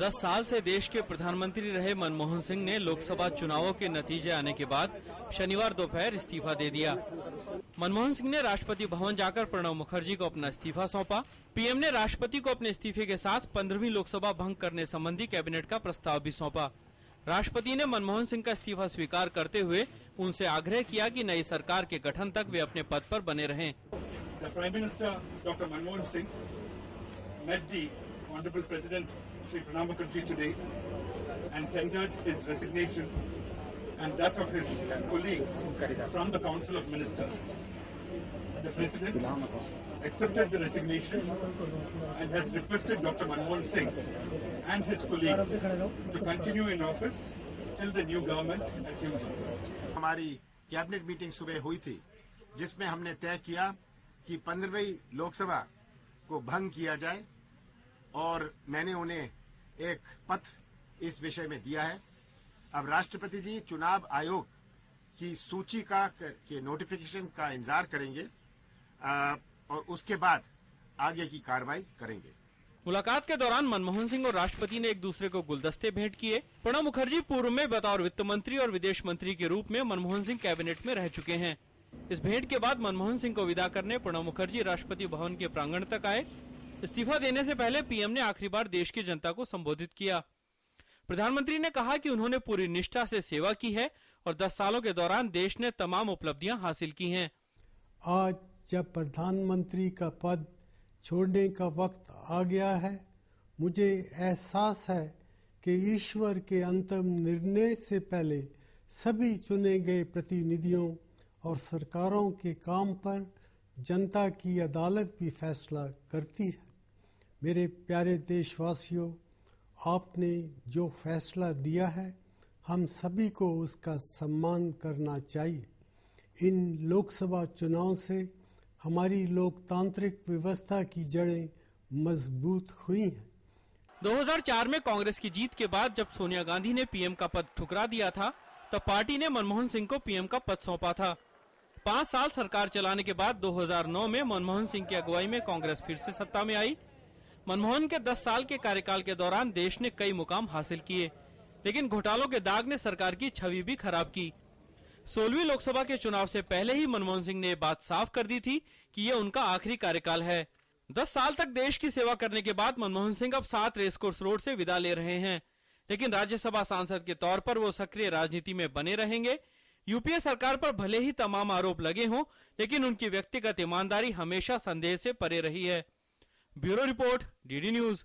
10 साल से देश के प्रधानमंत्री रहे मनमोहन सिंह ने लोकसभा चुनावों के नतीजे आने के बाद शनिवार दोपहर इस्तीफा दे दिया। मनमोहन सिंह ने राष्ट्रपति भवन जाकर प्रणब मुखर्जी को अपना इस्तीफा सौंपा। पीएम ने राष्ट्रपति को अपने इस्तीफे के साथ 15वीं लोकसभा भंग करने संबंधी कैबिनेट का प्रस्ताव भी सौंपा। राष्ट्रपति ने मनमोहन सिंह का इस्तीफा स्वीकार करते हुए उनसे आग्रह किया कि नई सरकार के गठन तक वे अपने पद पर बने रहें। Prime minister doctor Manmohan Singh met the Honorable President Shri Pranab Mukherjee today and tendered his resignation and that of his colleagues from the Council of Ministers. The President accepted the resignation and has requested Dr. Manmohan Singh and his colleagues to continue in office till the new government assumes office. हमारी cabinet meeting सुबह हुई थी जिसमें हमने तय किया कि 15वीं लोकसभा को भंग किया जाए और मैंने उन्हें एक पत्र इस विषय में दिया है। अब राष्ट्रपति जी चुनाव आयोग की सूची के नोटिफिकेशन का इंतजार करेंगे और उसके बाद आगे की कार्रवाई करेंगे। मुलाकात के दौरान मनमोहन सिंह और राष्ट्रपति ने एक दूसरे को गुलदस्ते भेंट किए। प्रणब मुखर्जी पूर्व में बतौर वित्त मंत्री और विदेश मंत्री के रूप में मनमोहन सिंह कैबिनेट में रह चुके हैं। इस भेंट के बाद मनमोहन सिंह को विदा करने प्रणब मुखर्जी राष्ट्रपति भवन के प्रांगण तक आए। इस्तीफा देने से पहले पीएम ने आखिरी बार देश की जनता को संबोधित किया। प्रधानमंत्री ने कहा कि उन्होंने पूरी निष्ठा से सेवा की है और 10 सालों के दौरान देश ने तमाम उपलब्धियां हासिल की हैं। आज जब प्रधानमंत्री का पद छोड़ने का वक्त आ गया है, मुझे एहसास है कि ईश्वर के अंतिम निर्णय से पहले सभी चुने गए प्रतिनिधियों और सरकारों के काम पर जनता की अदालत भी फैसला करती है। मेरे प्यारे देशवासियों, आपने जो फैसला दिया है हम सभी को उसका सम्मान करना चाहिए। इन लोकसभा चुनाव से हमारी लोकतांत्रिक व्यवस्था की जड़ें मजबूत हुई हैं। 2004 में कांग्रेस की जीत के बाद जब सोनिया गांधी ने पीएम का पद ठुकरा दिया था, तब पार्टी ने मनमोहन सिंह को पीएम का पद सौंपा था। 5 साल सरकार चलाने के बाद 2009 में मनमोहन सिंह की अगुवाई में कांग्रेस फिर से सत्ता में आई। मनमोहन के 10 साल के कार्यकाल के दौरान देश ने कई मुकाम हासिल किए, लेकिन घोटालों के दाग ने सरकार की छवि भी खराब की। 16वीं लोकसभा के चुनाव से पहले ही मनमोहन सिंह ने ये बात साफ कर दी थी कि ये उनका आखिरी कार्यकाल है। 10 साल तक देश की सेवा करने के बाद मनमोहन सिंह अब 7 रेसकोर्स रोड से विदा ले रहे हैं, लेकिन राज्यसभा सांसद के तौर पर वो सक्रिय राजनीति में बने रहेंगे। यूपीए सरकार पर भले ही तमाम आरोप लगे हों, लेकिन उनकी व्यक्तिगत ईमानदारी हमेशा संदेह से परे रही है। Bureau report, DD news.